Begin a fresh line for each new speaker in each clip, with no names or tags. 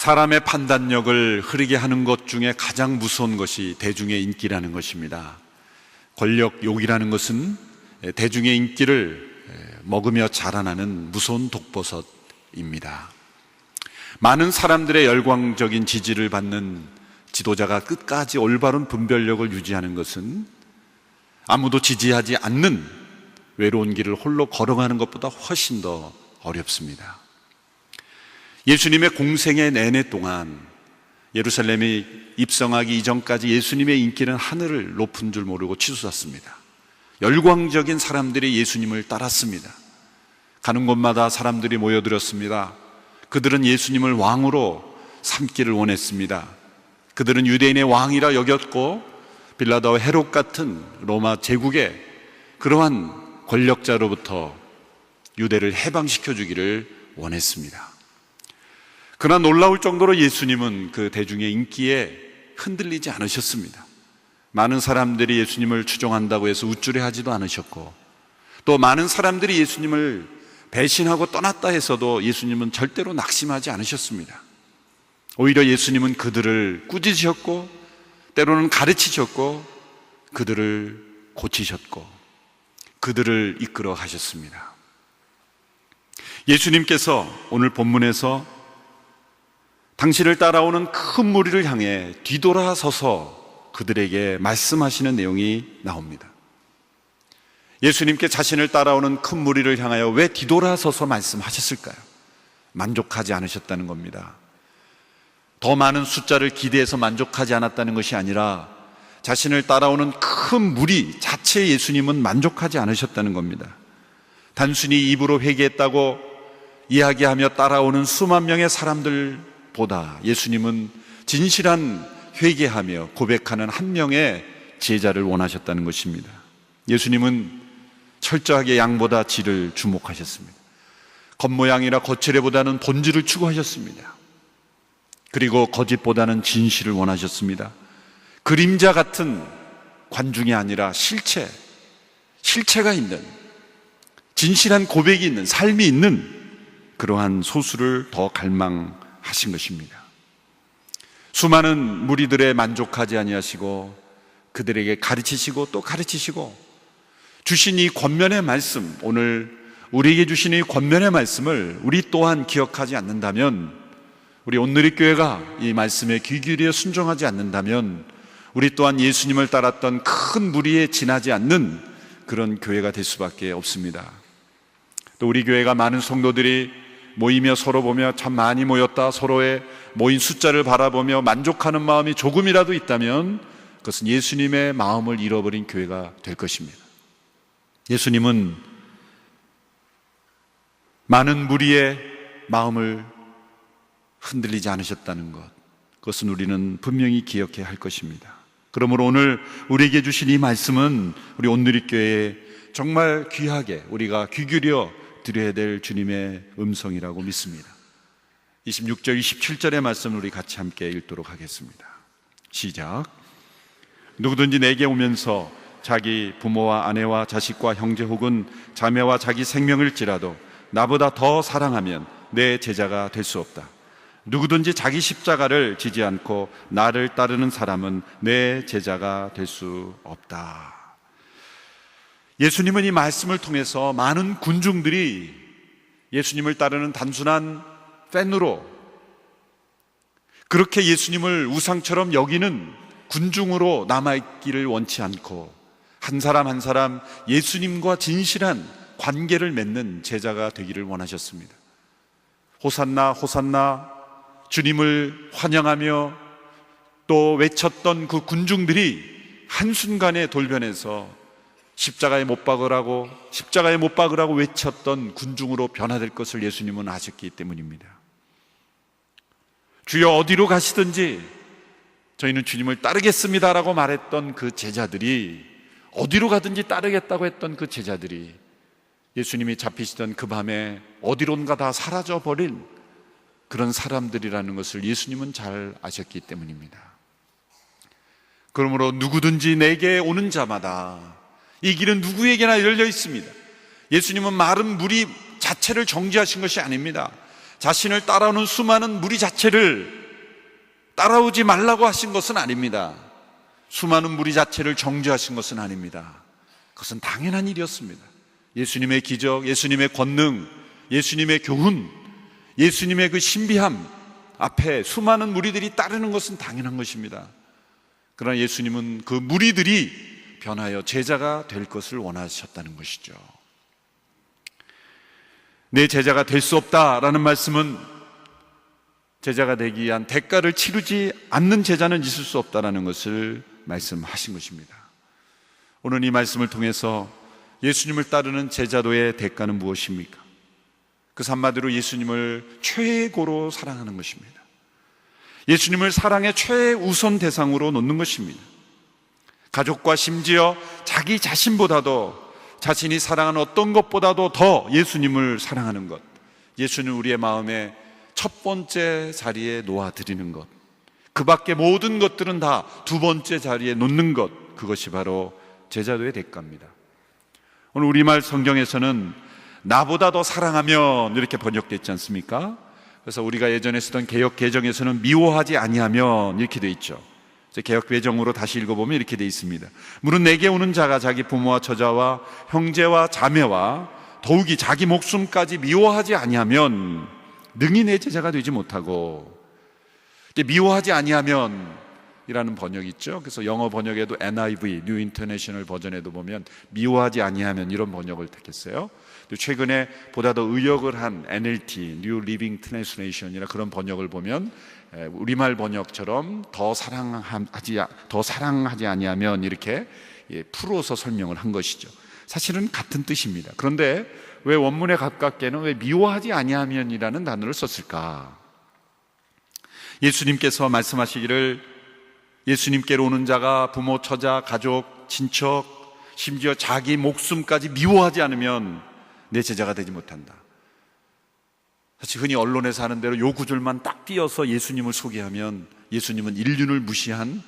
사람의 판단력을 흐리게 하는 것 중에 가장 무서운 것이 대중의 인기라는 것입니다. 권력욕이라는 것은 대중의 인기를 먹으며 자라나는 무서운 독버섯입니다. 많은 사람들의 열광적인 지지를 받는 지도자가 끝까지 올바른 분별력을 유지하는 것은 아무도 지지하지 않는 외로운 길을 홀로 걸어가는 것보다 훨씬 더 어렵습니다. 예수님의 공생애 내내 동안 예루살렘에 입성하기 이전까지 예수님의 인기는 하늘을 높은 줄 모르고 치솟았습니다. 열광적인 사람들이 예수님을 따랐습니다. 가는 곳마다 사람들이 모여들었습니다. 그들은 예수님을 왕으로 삼기를 원했습니다. 그들은 유대인의 왕이라 여겼고 빌라도와 헤롯 같은 로마 제국의 그러한 권력자로부터 유대를 해방시켜 주기를 원했습니다. 그러나 놀라울 정도로 예수님은 그 대중의 인기에 흔들리지 않으셨습니다. 많은 사람들이 예수님을 추종한다고 해서 우쭐해하지도 않으셨고, 또 많은 사람들이 예수님을 배신하고 떠났다 해서도 예수님은 절대로 낙심하지 않으셨습니다. 오히려 예수님은 그들을 꾸짖으셨고, 때로는 가르치셨고, 그들을 고치셨고, 그들을 이끌어 가셨습니다. 예수님께서 오늘 본문에서 당신을 따라오는 큰 무리를 향해 뒤돌아서서 그들에게 말씀하시는 내용이 나옵니다. 예수님께 자신을 따라오는 큰 무리를 향하여 왜 뒤돌아서서 말씀하셨을까요? 만족하지 않으셨다는 겁니다. 더 많은 숫자를 기대해서 만족하지 않았다는 것이 아니라 자신을 따라오는 큰 무리 자체에 예수님은 만족하지 않으셨다는 겁니다. 단순히 입으로 회개했다고 이야기하며 따라오는 수만 명의 사람들보다 예수님은 진실한 회개하며 고백하는 한 명의 제자를 원하셨다는 것입니다. 예수님은 철저하게 양보다 질을 주목하셨습니다. 겉모양이나 겉으레보다는 본질을 추구하셨습니다. 그리고 거짓보다는 진실을 원하셨습니다. 그림자 같은 관중이 아니라 실체가 있는, 진실한 고백이 있는, 삶이 있는 그러한 소수를 더 갈망하신 것입니다. 수많은 무리들에 만족하지 아니하시고 그들에게 가르치시고 또 가르치시고 주신 이 권면의 말씀, 오늘 우리에게 주신 이 권면의 말씀을 우리 또한 기억하지 않는다면, 우리 온누리교회가 이 말씀에 귀 기울여 순종하지 않는다면 우리 또한 예수님을 따랐던 큰 무리에 지나지 않는 그런 교회가 될 수밖에 없습니다. 또 우리 교회가 많은 성도들이 모이며 서로 보며 참 많이 모였다, 서로의 모인 숫자를 바라보며 만족하는 마음이 조금이라도 있다면 그것은 예수님의 마음을 잃어버린 교회가 될 것입니다. 예수님은 많은 무리의 마음을 흔들리지 않으셨다는 것, 그것은 우리는 분명히 기억해야 할 것입니다. 그러므로 오늘 우리에게 주신 이 말씀은 우리 온누리교회에 정말 귀하게 우리가 귀 기울여 드려야 될 주님의 음성이라고 믿습니다. 26절, 27절의 말씀을 우리 같이 함께 읽도록 하겠습니다. 시작. 누구든지 내게 오면서 자기 부모와 아내와 자식과 형제 혹은 자매와 자기 생명을지라도 나보다 더 사랑하면 내 제자가 될 수 없다. 누구든지 자기 십자가를 지지 않고 나를 따르는 사람은 내 제자가 될 수 없다. 예수님은 이 말씀을 통해서 많은 군중들이 예수님을 따르는 단순한 팬으로, 그렇게 예수님을 우상처럼 여기는 군중으로 남아있기를 원치 않고 한 사람 한 사람 예수님과 진실한 관계를 맺는 제자가 되기를 원하셨습니다. 호산나 호산나 주님을 환영하며 또 외쳤던 그 군중들이 한순간에 돌변해서 십자가에 못 박으라고 외쳤던 군중으로 변화될 것을 예수님은 아셨기 때문입니다. 주여 어디로 가시든지 저희는 주님을 따르겠습니다라고 말했던 그 제자들이, 어디로 가든지 따르겠다고 했던 그 제자들이 예수님이 잡히시던 그 밤에 어디론가 다 사라져버린 그런 사람들이라는 것을 예수님은 잘 아셨기 때문입니다. 그러므로 누구든지 내게 오는 자마다, 이 길은 누구에게나 열려 있습니다. 예수님은 마른 무리 자체를 정지하신 것이 아닙니다. 자신을 따라오는 수많은 무리 자체를 따라오지 말라고 하신 것은 아닙니다. 수많은 무리 자체를 정죄하신 것은 아닙니다. 그것은 당연한 일이었습니다. 예수님의 기적, 예수님의 권능, 예수님의 교훈, 예수님의 그 신비함 앞에 수많은 무리들이 따르는 것은 당연한 것입니다. 그러나 예수님은 그 무리들이 변하여 제자가 될 것을 원하셨다는 것이죠. 내 제자가 될 수 없다라는 말씀은 제자가 되기 위한 대가를 치르지 않는 제자는 있을 수 없다라는 것을 말씀하신 것입니다. 오늘 이 말씀을 통해서 예수님을 따르는 제자도의 대가는 무엇입니까? 그 한마디로 예수님을 최고로 사랑하는 것입니다. 예수님을 사랑의 최우선 대상으로 놓는 것입니다. 가족과 심지어 자기 자신보다도, 자신이 사랑하는 어떤 것보다도 더 예수님을 사랑하는 것, 예수님을 우리의 마음에 첫 번째 자리에 놓아드리는 것, 그 밖에 모든 것들은 다 두 번째 자리에 놓는 것, 그것이 바로 제자도의 대가입니다. 오늘 우리말 성경에서는 나보다 더 사랑하면 이렇게 번역되어 있지 않습니까? 그래서 우리가 예전에 쓰던 개역 개정에서는 미워하지 아니하면 이렇게 되어 있죠. 개역 개정으로 다시 읽어보면 이렇게 되어 있습니다. 무릇 내게 오는 자가 자기 부모와 처자와 형제와 자매와 더욱이 자기 목숨까지 미워하지 아니하면 능히 내 제자가 되지 못하고, 미워하지 아니하면 이라는 번역이 있죠. 그래서 영어 번역에도 NIV, New International 버전에도 보면 미워하지 아니하면 이런 번역을 택했어요. 최근에 보다 더 의역을 한 NLT, New Living Translation이나 그런 번역을 보면 우리말 번역처럼 더 사랑하지 아니하면 이렇게 풀어서 설명을 한 것이죠. 사실은 같은 뜻입니다. 그런데 왜 원문에 가깝게는 왜 미워하지 아니하면이라는 단어를 썼을까? 예수님께서 말씀하시기를 예수님께로 오는 자가 부모, 처자, 가족, 친척, 심지어 자기 목숨까지 미워하지 않으면 내 제자가 되지 못한다. 사실 흔히 언론에서 하는 대로 요 구절만 딱 띄어서 예수님을 소개하면 예수님은 인륜을 무시한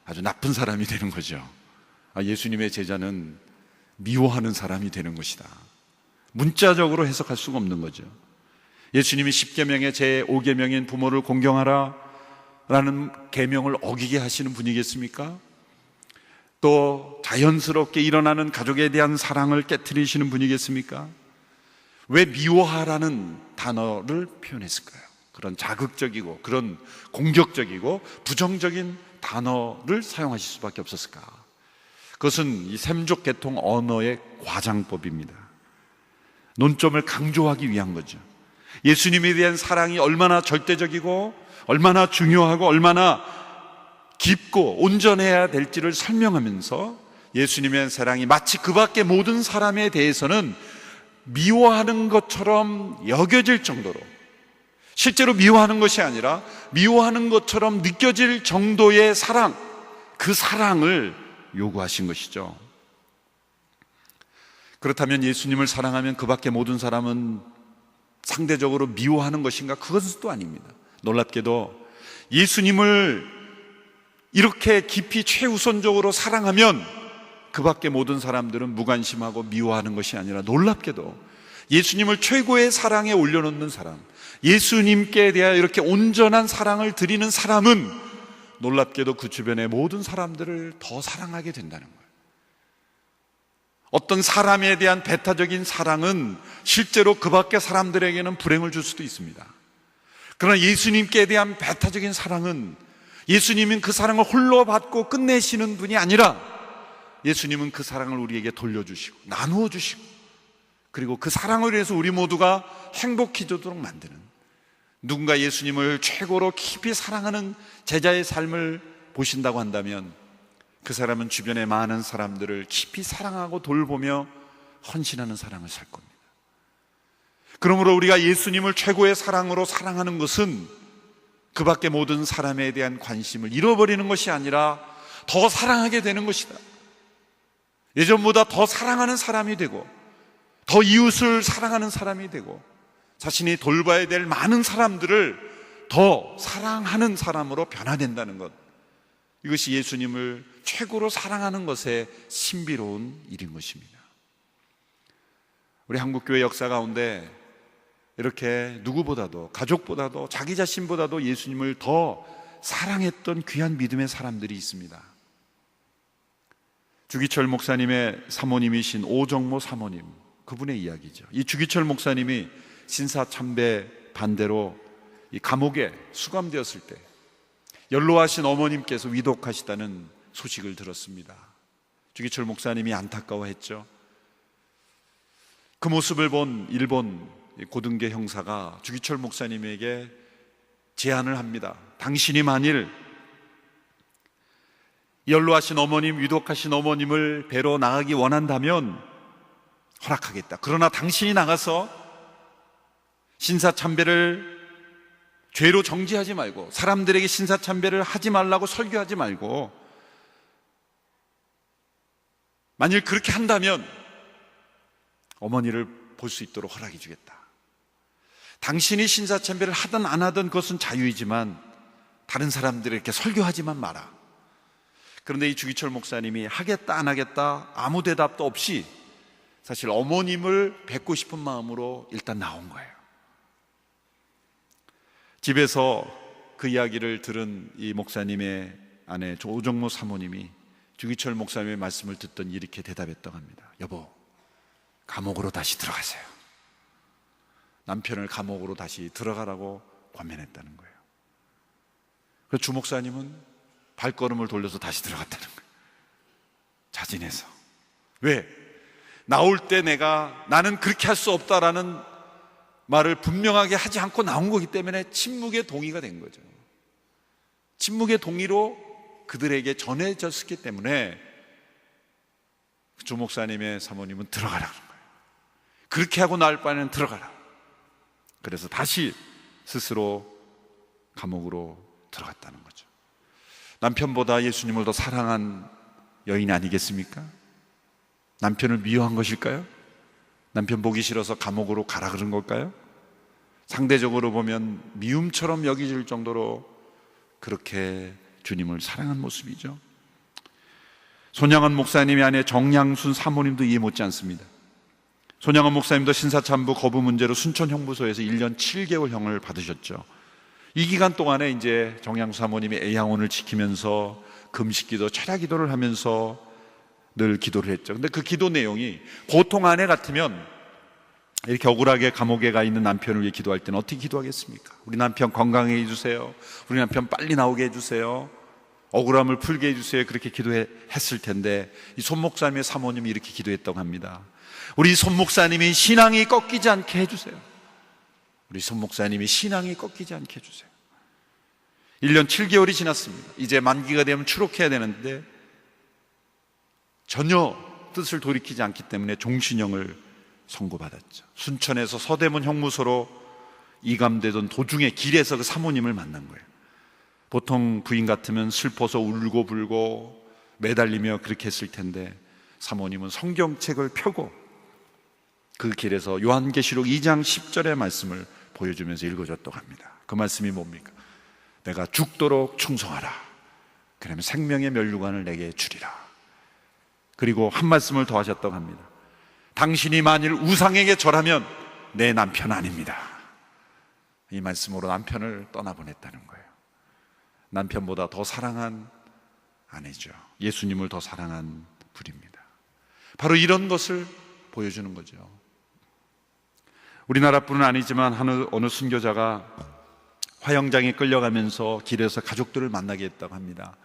아주 나쁜 사람이 되는 거죠. 예수님의 제자는 미워하는 사람이 되는 것이다. 문자적으로 해석할 수가 없는 거죠. 예수님이 10계명의 제5계명인 부모를 공경하라 라는 계명을 어기게 하시는 분이겠습니까? 또 자연스럽게 일어나는 가족에 대한 사랑을 깨트리시는 분이겠습니까? 왜 미워하라는 단어를 표현했을까요? 그런 자극적이고 그런 공격적이고 부정적인 단어를 사용하실 수밖에 없었을까? 그것은 이 샘족 계통 언어의 과장법입니다. 논점을 강조하기 위한 거죠. 예수님에 대한 사랑이 얼마나 절대적이고 얼마나 중요하고 얼마나 깊고 온전해야 될지를 설명하면서 예수님의 사랑이 마치 그 밖의 모든 사람에 대해서는 미워하는 것처럼 여겨질 정도로, 실제로 미워하는 것이 아니라 미워하는 것처럼 느껴질 정도의 사랑, 그 사랑을 요구하신 것이죠. 그렇다면 예수님을 사랑하면 그 밖의 모든 사람은 상대적으로 미워하는 것인가? 그것은 또 아닙니다. 놀랍게도 예수님을 이렇게 깊이 최우선적으로 사랑하면 그 밖의 모든 사람들은 무관심하고 미워하는 것이 아니라 놀랍게도 예수님을 최고의 사랑에 올려놓는 사람, 예수님께 대하여 이렇게 온전한 사랑을 드리는 사람은 놀랍게도 그 주변의 모든 사람들을 더 사랑하게 된다는 거예요. 어떤 사람에 대한 배타적인 사랑은 실제로 그 밖의 사람들에게는 불행을 줄 수도 있습니다. 그러나 예수님께 대한 배타적인 사랑은 예수님은 그 사랑을 홀로 받고 끝내시는 분이 아니라 예수님은 그 사랑을 우리에게 돌려주시고 나누어 주시고 그리고 그 사랑을 위해서 우리 모두가 행복해지도록 만드는, 누군가 예수님을 최고로 깊이 사랑하는 제자의 삶을 보신다고 한다면 그 사람은 주변의 많은 사람들을 깊이 사랑하고 돌보며 헌신하는 사랑을 살 겁니다. 그러므로 우리가 예수님을 최고의 사랑으로 사랑하는 것은 그 밖의 모든 사람에 대한 관심을 잃어버리는 것이 아니라 더 사랑하게 되는 것이다. 예전보다 더 사랑하는 사람이 되고 더 이웃을 사랑하는 사람이 되고 자신이 돌봐야 될 많은 사람들을 더 사랑하는 사람으로 변화된다는 것, 이것이 예수님을 최고로 사랑하는 것의 신비로운 일인 것입니다. 우리 한국교회 역사 가운데 이렇게 누구보다도, 가족보다도, 자기 자신보다도 예수님을 더 사랑했던 귀한 믿음의 사람들이 있습니다. 주기철 목사님의 사모님이신 오정모 사모님, 그분의 이야기죠. 이 주기철 목사님이 신사참배 반대로 이 감옥에 수감되었을 때 연로하신 어머님께서 위독하시다는 소식을 들었습니다. 주기철 목사님이 안타까워했죠. 그 모습을 본 일본 고등계 형사가 주기철 목사님에게 제안을 합니다. 당신이 만일 연로하신 어머님, 위독하신 어머님을 뵈러 나가기 원한다면 허락하겠다. 그러나 당신이 나가서 신사참배를 죄로 정지하지 말고, 사람들에게 신사참배를 하지 말라고 설교하지 말고, 만일 그렇게 한다면 어머니를 볼 수 있도록 허락해 주겠다. 당신이 신사참배를 하든 안 하든 그것은 자유이지만 다른 사람들에게 설교하지만 마라. 그런데 이 주기철 목사님이 하겠다 안 하겠다 아무 대답도 없이 사실 어머님을 뵙고 싶은 마음으로 일단 나온 거예요. 집에서 그 이야기를 들은 이 목사님의 아내 오정모 사모님이 주기철 목사님의 말씀을 듣더니 이렇게 대답했다고 합니다. 여보, 감옥으로 다시 들어가세요. 남편을 감옥으로 다시 들어가라고 권면했다는 거예요. 그래서 주 목사님은 발걸음을 돌려서 다시 들어갔다는 거예요. 자진해서. 왜? 나올 때 나는 그렇게 할 수 없다라는 말을 분명하게 하지 않고 나온 거기 때문에 침묵의 동의가 된 거죠. 침묵의 동의로 그들에게 전해졌기 때문에 주 목사님의 사모님은 들어가라는 거예요. 그렇게 하고 나올 바에는 들어가라. 그래서 다시 스스로 감옥으로 들어갔다는 거죠. 남편보다 예수님을 더 사랑한 여인 아니겠습니까? 남편을 미워한 것일까요? 남편 보기 싫어서 감옥으로 가라 그런 걸까요? 상대적으로 보면 미움처럼 여겨질 정도로 그렇게 주님을 사랑한 모습이죠. 손양원 목사님의 아내 정양순 사모님도 이해 못지 않습니다. 손양원 목사님도 신사참부 거부 문제로 순천 형무소에서 1년 7개월 형을 받으셨죠. 이 기간 동안에 이제 정양순 사모님이 애양원을 지키면서 금식기도, 철야기도를 하면서 늘 기도를 했죠. 근데 그 기도 내용이 보통 아내 같으면 이렇게 억울하게 감옥에 가 있는 남편을 위해 기도할 때는 어떻게 기도하겠습니까? 우리 남편 건강하게 해주세요. 우리 남편 빨리 나오게 해주세요. 억울함을 풀게 해주세요. 그렇게 기도했을 텐데 이 손 목사님의 사모님이 이렇게 기도했다고 합니다. 우리 손 목사님이 신앙이 꺾이지 않게 해주세요. 우리 손 목사님이 신앙이 꺾이지 않게 해주세요. 1년 7개월이 지났습니다. 이제 만기가 되면 추록해야 되는데 전혀 뜻을 돌이키지 않기 때문에 종신형을 선고받았죠. 순천에서 서대문 형무소로 이감되던 도중에 길에서 그 사모님을 만난 거예요. 보통 부인 같으면 슬퍼서 울고 불고 매달리며 그렇게 했을 텐데 사모님은 성경책을 펴고 그 길에서 요한계시록 2장 10절의 말씀을 보여주면서 읽어줬다고 합니다. 그 말씀이 뭡니까? 내가 죽도록 충성하라. 그러면 생명의 면류관을 내게 주리라. 그리고 한 말씀을 더 하셨다고 합니다. 당신이 만일 우상에게 절하면 내 남편 아닙니다. 이 말씀으로 남편을 떠나보냈다는 거예요. 남편보다 더 사랑한 아내죠. 예수님을 더 사랑한 분입니다. 바로 이런 것을 보여주는 거죠. 우리나라뿐은 아니지만 어느 순교자가 화영장에 끌려가면서 길에서 가족들을 만나게 했다고 합니다.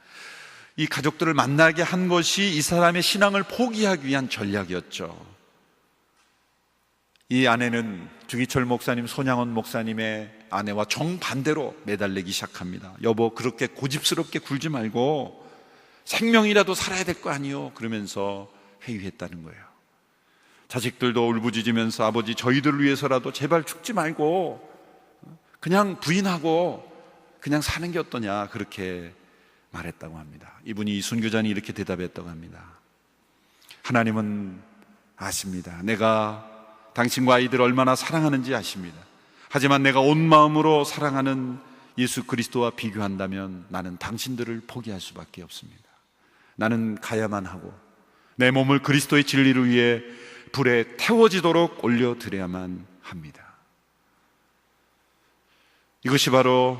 이 가족들을 만나게 한 것이 이 사람의 신앙을 포기하기 위한 전략이었죠. 이 아내는 주기철 목사님, 손양원 목사님의 아내와 정반대로 매달리기 시작합니다. 여보, 그렇게 고집스럽게 굴지 말고 생명이라도 살아야 될 거 아니요? 그러면서 회유했다는 거예요. 자식들도 울부짖으면서 아버지, 저희들을 위해서라도 제발 죽지 말고 그냥 부인하고 그냥 사는 게 어떠냐, 그렇게 말했다고 합니다. 이분이 이 순교자는 이렇게 대답했다고 합니다. 하나님은 아십니다. 내가 당신과 아이들을 얼마나 사랑하는지 아십니다. 하지만 내가 온 마음으로 사랑하는 예수 그리스도와 비교한다면 나는 당신들을 포기할 수밖에 없습니다. 나는 가야만 하고 내 몸을 그리스도의 진리를 위해 불에 태워지도록 올려드려야만 합니다. 이것이 바로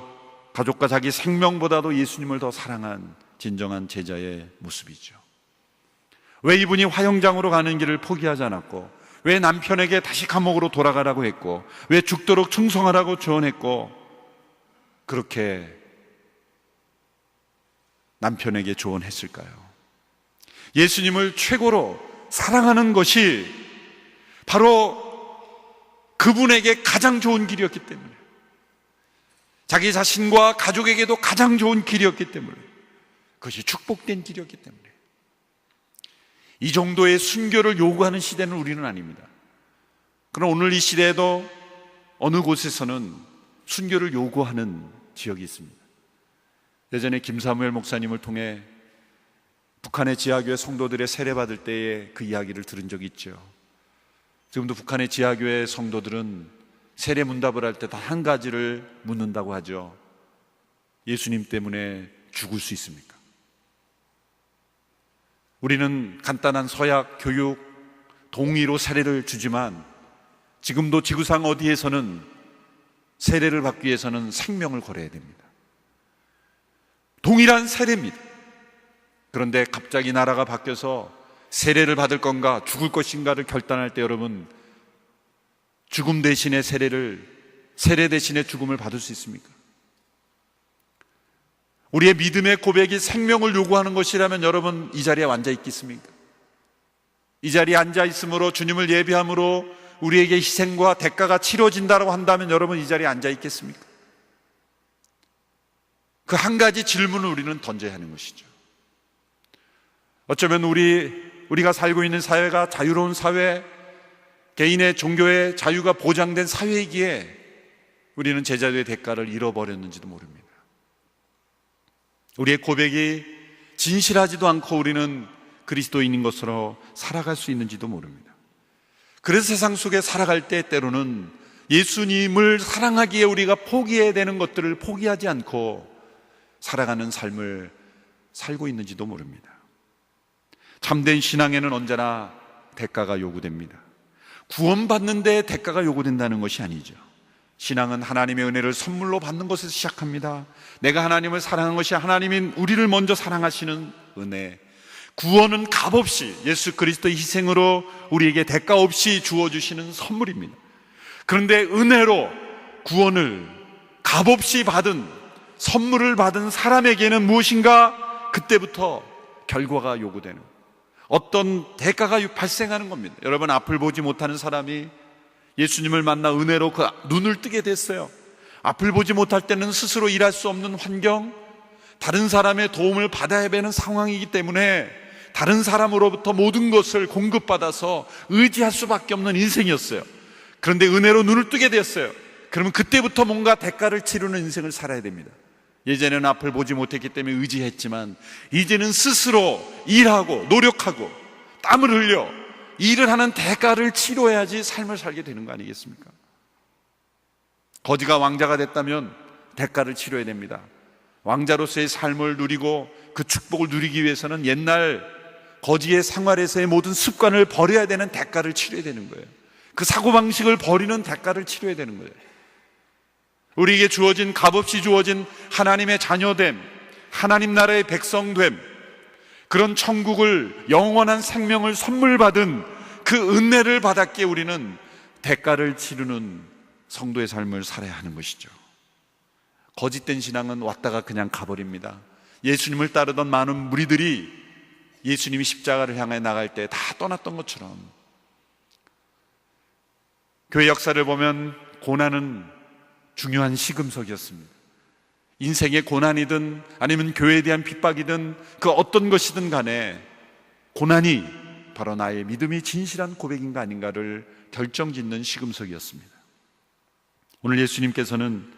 가족과 자기 생명보다도 예수님을 더 사랑한 진정한 제자의 모습이죠. 왜 이분이 화형장으로 가는 길을 포기하지 않았고, 왜 남편에게 다시 감옥으로 돌아가라고 했고, 왜 죽도록 충성하라고 조언했고, 그렇게 남편에게 조언했을까요? 예수님을 최고로 사랑하는 것이 바로 그분에게 가장 좋은 길이었기 때문에, 자기 자신과 가족에게도 가장 좋은 길이었기 때문에, 그것이 축복된 길이었기 때문에, 이 정도의 순교를 요구하는 시대는 우리는 아닙니다. 그러나 오늘 이 시대에도 어느 곳에서는 순교를 요구하는 지역이 있습니다. 예전에 김사무엘 목사님을 통해 북한의 지하교회 성도들의 세례받을 때의 그 이야기를 들은 적이 있죠. 지금도 북한의 지하교회 성도들은 세례 문답을 할 때 단 한 가지를 묻는다고 하죠. 예수님 때문에 죽을 수 있습니까? 우리는 간단한 서약, 교육, 동의로 세례를 주지만 지금도 지구상 어디에서는 세례를 받기 위해서는 생명을 걸어야 됩니다. 동일한 세례입니다. 그런데 갑자기 나라가 바뀌어서 세례를 받을 건가 죽을 것인가를 결단할 때 여러분, 죽음 대신에 세례 대신에 죽음을 받을 수 있습니까? 우리의 믿음의 고백이 생명을 요구하는 것이라면 여러분 이 자리에 앉아 있겠습니까? 이 자리에 앉아 있으므로 주님을 예배함으로 우리에게 희생과 대가가 치러진다고 한다면 여러분 이 자리에 앉아 있겠습니까? 그 한 가지 질문을 우리는 던져야 하는 것이죠. 어쩌면 우리가 살고 있는 사회가 자유로운 사회, 개인의 종교의 자유가 보장된 사회이기에 우리는 제자도의 대가를 잃어버렸는지도 모릅니다. 우리의 고백이 진실하지도 않고 우리는 그리스도인인 것으로 살아갈 수 있는지도 모릅니다. 그래서 세상 속에 살아갈 때 때로는 예수님을 사랑하기에 우리가 포기해야 되는 것들을 포기하지 않고 살아가는 삶을 살고 있는지도 모릅니다. 참된 신앙에는 언제나 대가가 요구됩니다. 구원받는데 대가가 요구된다는 것이 아니죠. 신앙은 하나님의 은혜를 선물로 받는 것에서 시작합니다. 내가 하나님을 사랑하는 것이 하나님인 우리를 먼저 사랑하시는 은혜, 구원은 값없이 예수 그리스도의 희생으로 우리에게 대가 없이 주어주시는 선물입니다. 그런데 은혜로 구원을 값없이 받은, 선물을 받은 사람에게는 무엇인가 그때부터 결과가 요구되는, 어떤 대가가 발생하는 겁니다. 여러분, 앞을 보지 못하는 사람이 예수님을 만나 은혜로 그 눈을 뜨게 됐어요. 앞을 보지 못할 때는 스스로 일할 수 없는 환경, 다른 사람의 도움을 받아야 되는 상황이기 때문에 다른 사람으로부터 모든 것을 공급받아서 의지할 수밖에 없는 인생이었어요. 그런데 은혜로 눈을 뜨게 됐어요. 그러면 그때부터 뭔가 대가를 치르는 인생을 살아야 됩니다. 예전에는 앞을 보지 못했기 때문에 의지했지만 이제는 스스로 일하고 노력하고 땀을 흘려 일을 하는 대가를 치러야지 삶을 살게 되는 거 아니겠습니까? 거지가 왕자가 됐다면 대가를 치러야 됩니다. 왕자로서의 삶을 누리고 그 축복을 누리기 위해서는 옛날 거지의 생활에서의 모든 습관을 버려야 되는 대가를 치러야 되는 거예요. 그 사고방식을 버리는 대가를 치러야 되는 거예요. 우리에게 주어진, 값없이 주어진 하나님의 자녀됨, 하나님 나라의 백성됨, 그런 천국을, 영원한 생명을 선물 받은 그 은혜를 받았기에 우리는 대가를 치르는 성도의 삶을 살아야 하는 것이죠. 거짓된 신앙은 왔다가 그냥 가버립니다. 예수님을 따르던 많은 무리들이 예수님이 십자가를 향해 나갈 때 다 떠났던 것처럼, 교회 역사를 보면 고난은 중요한 시금석이었습니다. 인생의 고난이든 아니면 교회에 대한 핍박이든 그 어떤 것이든 간에 고난이 바로 나의 믿음이 진실한 고백인가 아닌가를 결정짓는 시금석이었습니다. 오늘 예수님께서는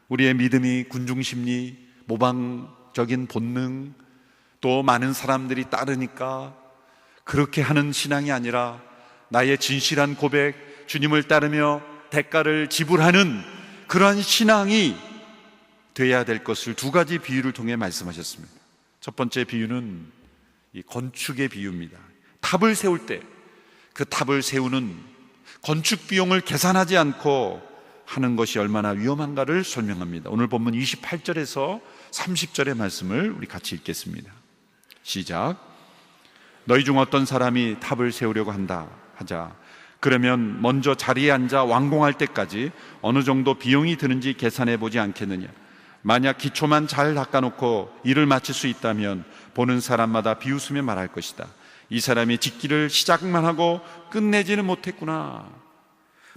우리의 믿음이 군중심리, 모방적인 본능, 또 많은 사람들이 따르니까 그렇게 하는 신앙이 아니라 나의 진실한 고백, 주님을 따르며 대가를 지불하는 그러한 신앙이 돼야 될 것을 두 가지 비유를 통해 말씀하셨습니다. 첫 번째 비유는 이 건축의 비유입니다. 탑을 세울 때 그 탑을 세우는 건축 비용을 계산하지 않고 하는 것이 얼마나 위험한가를 설명합니다. 오늘 본문 28절에서 30절의 말씀을 우리 같이 읽겠습니다. 시작. 너희 중 어떤 사람이 탑을 세우려고 한다 하자. 그러면 먼저 자리에 앉아 완공할 때까지 어느 정도 비용이 드는지 계산해 보지 않겠느냐. 만약 기초만 잘 닦아놓고 일을 마칠 수 있다면 보는 사람마다 비웃으며 말할 것이다. 이 사람이 짓기를 시작만 하고 끝내지는 못했구나.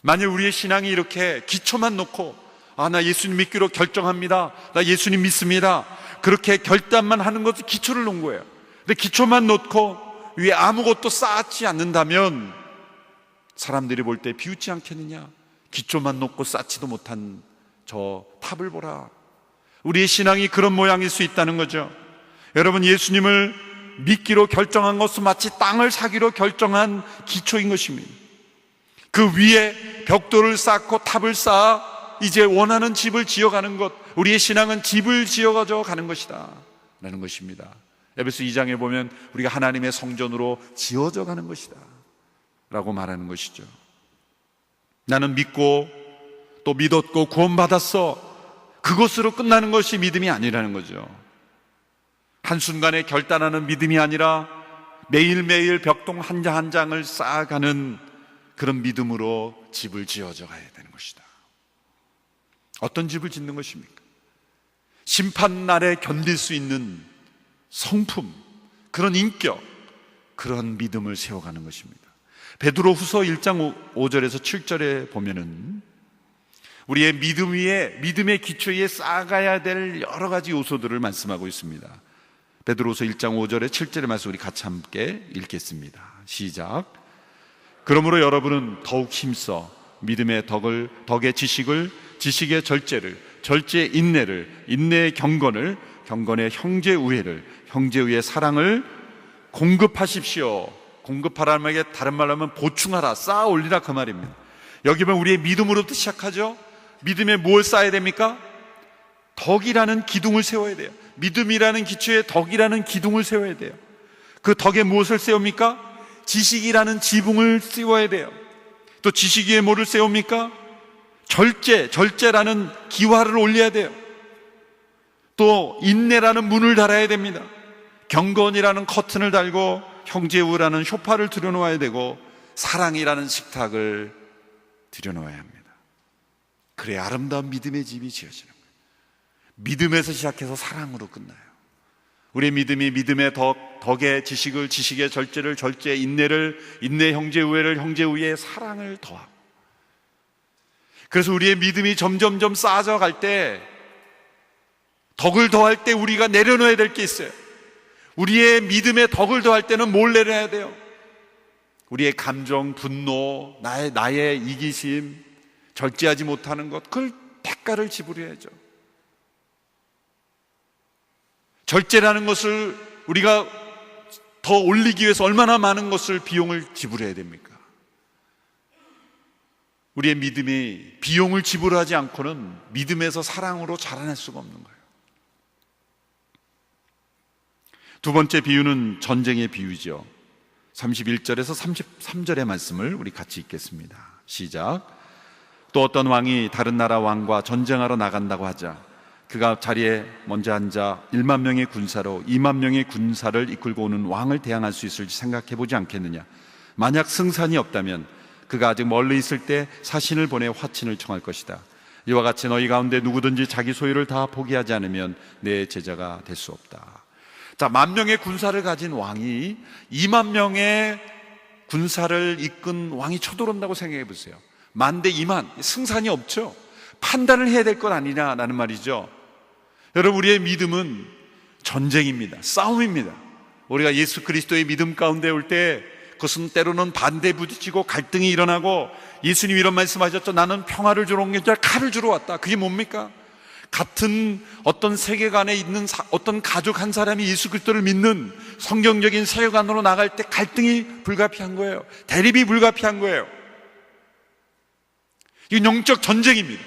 만약 우리의 신앙이 이렇게 기초만 놓고 나 예수님 믿기로 결정합니다, 나 예수님 믿습니다, 그렇게 결단만 하는 것도 기초를 놓은 거예요. 근데 기초만 놓고 위에 아무것도 쌓지 않는다면 사람들이 볼 때 비웃지 않겠느냐. 기초만 놓고 쌓지도 못한 저 탑을 보라. 우리의 신앙이 그런 모양일 수 있다는 거죠. 여러분, 예수님을 믿기로 결정한 것은 마치 땅을 사기로 결정한 기초인 것입니다. 그 위에 벽돌을 쌓고 탑을 쌓아 이제 원하는 집을 지어가는 것, 우리의 신앙은 집을 지어가져 가는 것이다 라는 것입니다. 에베소 2장에 보면 우리가 하나님의 성전으로 지어져 가는 것이다 라고 말하는 것이죠. 나는 믿고 또 믿었고 구원받았어, 그것으로 끝나는 것이 믿음이 아니라는 거죠. 한순간에 결단하는 믿음이 아니라 매일매일 벽돌 한 장 한 장을 쌓아가는 그런 믿음으로 집을 지어져 가야 되는 것이다. 어떤 집을 짓는 것입니까? 심판날에 견딜 수 있는 성품, 그런 인격, 그런 믿음을 세워가는 것입니다. 베드로 후서 1장 5절에서 7절에 보면은 우리의 믿음 위에, 믿음의 기초 위에 쌓아가야 될 여러 가지 요소들을 말씀하고 있습니다. 베드로후서 1장 5절에 7절의 말씀 우리 같이 함께 읽겠습니다. 시작. 그러므로 여러분은 더욱 힘써 믿음의 덕을, 덕의 지식을, 지식의 절제를, 절제의 인내를, 인내의 경건을, 경건의 형제 우애를, 형제 우애의 사랑을 공급하십시오. 공급하라는 말에 다른 말로 하면 보충하라, 쌓아 올리라, 그 말입니다. 여기 보면 우리의 믿음으로부터 시작하죠. 믿음에 뭘 쌓아야 됩니까? 덕이라는 기둥을 세워야 돼요. 믿음이라는 기초에 덕이라는 기둥을 세워야 돼요. 그 덕에 무엇을 세웁니까? 지식이라는 지붕을 세워야 돼요. 또 지식 위에 뭐를 세웁니까? 절제라는 기와를 올려야 돼요. 또 인내라는 문을 달아야 됩니다. 경건이라는 커튼을 달고 형제우라는 쇼파를 들여놓아야 되고 사랑이라는 식탁을 들여놓아야 합니다. 그래야 아름다운 믿음의 집이 지어지는 거예요. 믿음에서 시작해서 사랑으로 끝나요. 우리의 믿음이 믿음의 덕의 지식을, 지식의 절제를, 절제의 인내를, 인내의 형제우애를, 형제우애의 사랑을 더하고, 그래서 우리의 믿음이 점점점 쌓아져 갈 때, 덕을 더할 때 우리가 내려놓아야 될 게 있어요. 우리의 믿음의 덕을 더할 때는 뭘 내려야 돼요? 우리의 감정, 분노, 나의 이기심, 절제하지 못하는 것, 그걸 대가를 지불해야죠. 절제라는 것을 우리가 더 올리기 위해서 얼마나 많은 것을 비용을 지불해야 됩니까? 우리의 믿음이 비용을 지불하지 않고는 믿음에서 사랑으로 자라날 수가 없는 거예요. 두 번째 비유는 전쟁의 비유죠. 31절에서 33절의 말씀을 우리 같이 읽겠습니다. 시작. 또 어떤 왕이 다른 나라 왕과 전쟁하러 나간다고 하자 그가 자리에 먼저 앉아 1만 명의 군사로 2만 명의 군사를 이끌고 오는 왕을 대항할 수 있을지 생각해 보지 않겠느냐. 만약 승산이 없다면 그가 아직 멀리 있을 때 사신을 보내 화친을 청할 것이다. 이와 같이 너희 가운데 누구든지 자기 소유를 다 포기하지 않으면 내 제자가 될 수 없다. 자, 10,000명의 군사를 가진 왕이 2만 명의 군사를 이끈 왕이 쳐들어온다고 생각해 보세요. 10,000대 2만, 승산이 없죠. 판단을 해야 될 건 아니냐라는 말이죠. 여러분, 우리의 믿음은 전쟁입니다. 싸움입니다. 우리가 예수 그리스도의 믿음 가운데 올 때 그것은 때로는 반대에 부딪히고 갈등이 일어나고, 예수님이 이런 말씀하셨죠. 나는 평화를 주러 온 게 아니라 칼을 주러 왔다. 그게 뭡니까? 같은 어떤 세계관에 있는 어떤 가족 한 사람이 예수 그리스도를 믿는 성경적인 세계관으로 나갈 때 갈등이 불가피한 거예요. 대립이 불가피한 거예요. 이건 영적 전쟁입니다.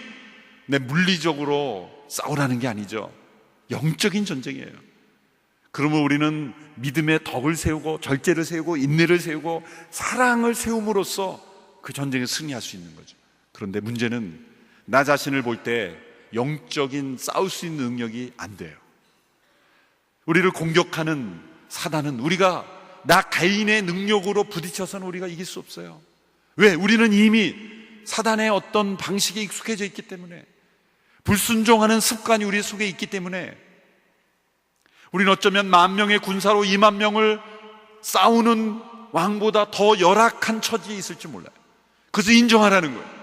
내 물리적으로 싸우라는 게 아니죠. 영적인 전쟁이에요. 그러면 우리는 믿음의 덕을 세우고 절제를 세우고 인내를 세우고 사랑을 세움으로써 그 전쟁에 승리할 수 있는 거죠. 그런데 문제는 나 자신을 볼 때 영적인 싸울 수 있는 능력이 안 돼요. 우리를 공격하는 사단은 우리가 나 개인의 능력으로 부딪혀서는 우리가 이길 수 없어요. 왜? 우리는 이미 사단의 어떤 방식에 익숙해져 있기 때문에, 불순종하는 습관이 우리 속에 있기 때문에, 우리는 어쩌면 10,000명의 군사로 20,000명을 싸우는 왕보다 더 열악한 처지에 있을지 몰라요. 그래서 인정하라는 거예요.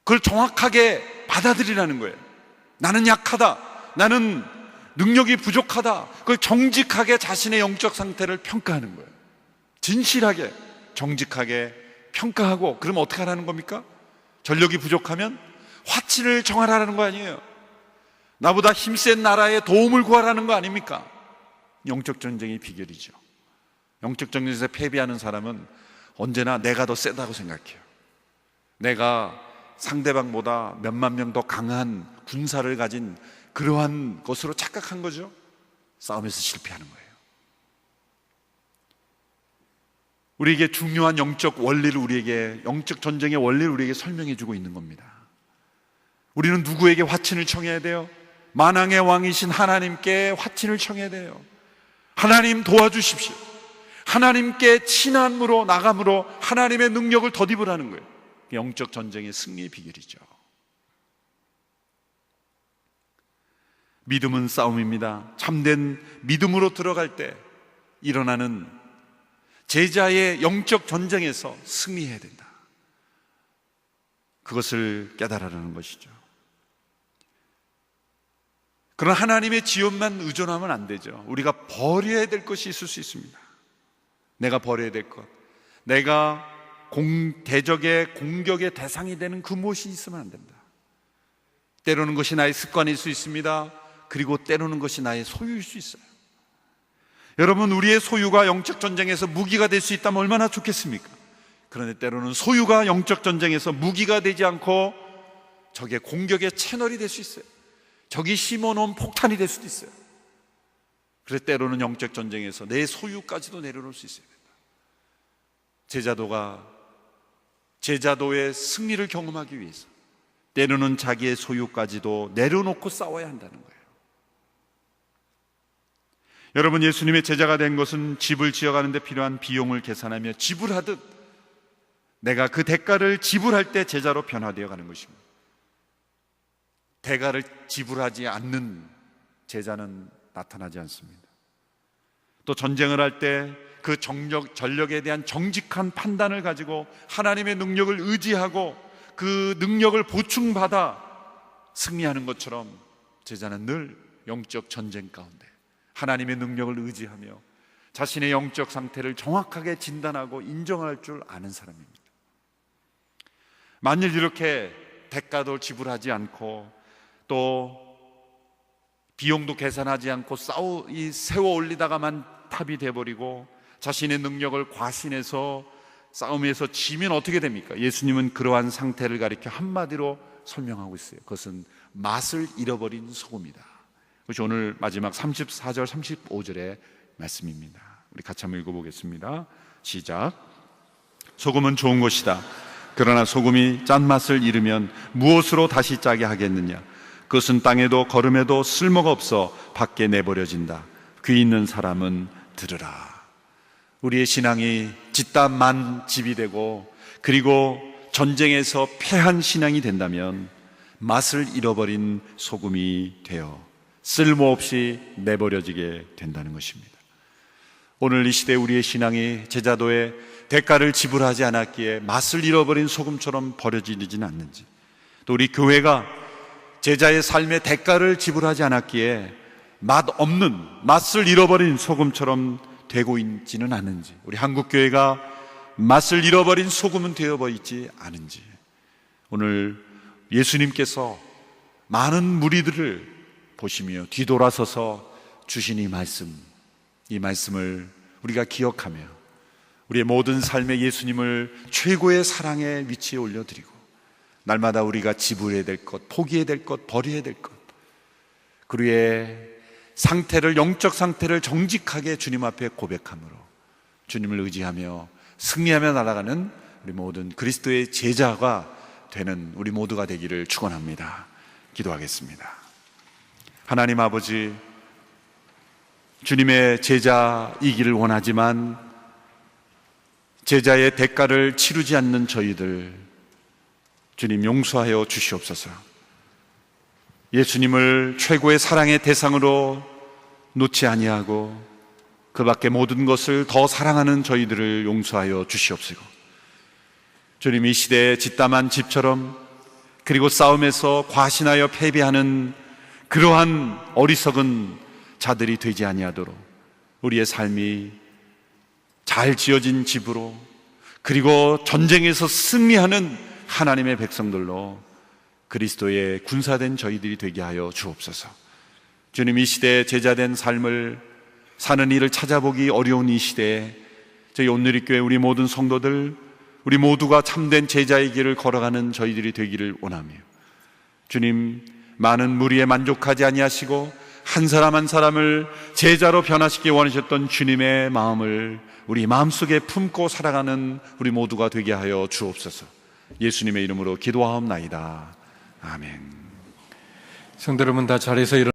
그걸 정확하게 받아들이라는 거예요. 나는 약하다, 나는 능력이 부족하다. 그걸 정직하게 자신의 영적 상태를 평가하는 거예요. 진실하게 정직하게 평가하고, 그러면 어떻게 하라는 겁니까? 전력이 부족하면 화친을 정하라는 거 아니에요. 나보다 힘센 나라에 도움을 구하라는 거 아닙니까? 영적 전쟁의 비결이죠. 영적 전쟁에서 패배하는 사람은 언제나 내가 더 세다고 생각해요. 내가 상대방보다 몇만 명 더 강한 군사를 가진 그러한 것으로 착각한 거죠. 싸움에서 실패하는 거예요. 우리에게 중요한 영적 원리를, 우리에게 영적 전쟁의 원리를 우리에게 설명해 주고 있는 겁니다. 우리는 누구에게 화친을 청해야 돼요? 만왕의 왕이신 하나님께 화친을 청해야 돼요. 하나님 도와주십시오. 하나님께 친함으로 나감으로 하나님의 능력을 덧입으라는 거예요. 영적 전쟁의 승리의 비결이죠. 믿음은 싸움입니다. 참된 믿음으로 들어갈 때 일어나는 제자의 영적 전쟁에서 승리해야 된다. 그것을 깨달으라는 것이죠. 그러나 하나님의 지원만 의존하면 안 되죠. 우리가 버려야 될 것이 있을 수 있습니다. 내가 버려야 될 것, 내가 대적의 공격의 대상이 되는 그 무엇이 있으면 안 된다. 때로는 것이 나의 습관일 수 있습니다. 그리고 때로는 것이 나의 소유일 수 있어요. 여러분, 우리의 소유가 영적 전쟁에서 무기가 될 수 있다면 얼마나 좋겠습니까? 그런데 때로는 소유가 영적 전쟁에서 무기가 되지 않고 적의 공격의 채널이 될 수 있어요. 적이 심어놓은 폭탄이 될 수도 있어요. 그래서 때로는 영적 전쟁에서 내 소유까지도 내려놓을 수 있어야 된다. 제자도의 승리를 경험하기 위해서 때로는 자기의 소유까지도 내려놓고 싸워야 한다는 거예요. 여러분, 예수님의 제자가 된 것은 집을 지어가는 데 필요한 비용을 계산하며 지불하듯 내가 그 대가를 지불할 때 제자로 변화되어 가는 것입니다. 대가를 지불하지 않는 제자는 나타나지 않습니다. 또 전쟁을 할 때 그 전력에 대한 정직한 판단을 가지고 하나님의 능력을 의지하고 그 능력을 보충받아 승리하는 것처럼 제자는 늘 영적 전쟁 가운데 하나님의 능력을 의지하며 자신의 영적 상태를 정확하게 진단하고 인정할 줄 아는 사람입니다. 만일 이렇게 대가도 지불하지 않고 또 비용도 계산하지 않고 세워 올리다가만 탑이 돼버리고 자신의 능력을 과신해서 싸움에서 지면 어떻게 됩니까? 예수님은 그러한 상태를 가리켜 한마디로 설명하고 있어요. 그것은 맛을 잃어버린 소금이다. 그것이 오늘 마지막 34절 35절의 말씀입니다. 우리 같이 한번 읽어보겠습니다. 시작. 소금은 좋은 것이다. 그러나 소금이 짠맛을 잃으면 무엇으로 다시 짜게 하겠느냐? 그것은 땅에도 거름에도 쓸모가 없어 밖에 내버려진다. 귀 있는 사람은 들으라. 우리의 신앙이 짓담만 집이 되고 그리고 전쟁에서 패한 신앙이 된다면 맛을 잃어버린 소금이 되어 쓸모없이 내버려지게 된다는 것입니다. 오늘 이 시대 우리의 신앙이 제자도의 대가를 지불하지 않았기에 맛을 잃어버린 소금처럼 버려지지는 않는지, 또 우리 교회가 제자의 삶의 대가를 지불하지 않았기에 맛을 잃어버린 소금처럼 되고 있지는 않은지, 우리 한국교회가 맛을 잃어버린 소금은 되어버리지 않은지, 오늘 예수님께서 많은 무리들을 보시며 뒤돌아서서 주신 이 말씀을 우리가 기억하며 우리의 모든 삶에 예수님을 최고의 사랑의 위치에 올려드리고 날마다 우리가 지불해야 될 것, 포기해야 될 것, 버려야 될 것, 그리의 영적 상태를 정직하게 주님 앞에 고백함으로 주님을 의지하며 승리하며 날아가는 우리 모든 그리스도의 제자가 되는 우리 모두가 되기를 축원합니다. 기도하겠습니다. 하나님 아버지, 주님의 제자이기를 원하지만 제자의 대가를 치르지 않는 저희들, 주님 용서하여 주시옵소서. 예수님을 최고의 사랑의 대상으로 놓지 아니하고 그 밖에 모든 것을 더 사랑하는 저희들을 용서하여 주시옵시고, 주님 이 시대의 짓담한 집처럼, 그리고 싸움에서 과신하여 패배하는 그러한 어리석은 자들이 되지 아니하도록 우리의 삶이 잘 지어진 집으로, 그리고 전쟁에서 승리하는 하나님의 백성들로 그리스도의 군사된 저희들이 되게 하여 주옵소서. 주님, 이 시대에 제자된 삶을 사는 일을 찾아보기 어려운 이 시대에 저희 온누리교회 우리 모든 성도들, 우리 모두가 참된 제자의 길을 걸어가는 저희들이 되기를 원하며, 주님, 많은 무리에 만족하지 아니하시고 한 사람 한 사람을 제자로 변화시키기 원하셨던 주님의 마음을 우리 마음속에 품고 살아가는 우리 모두가 되게 하여 주옵소서. 예수님의 이름으로 기도하옵나이다. 아멘.
성도 여러분, 다 자리에서 일어나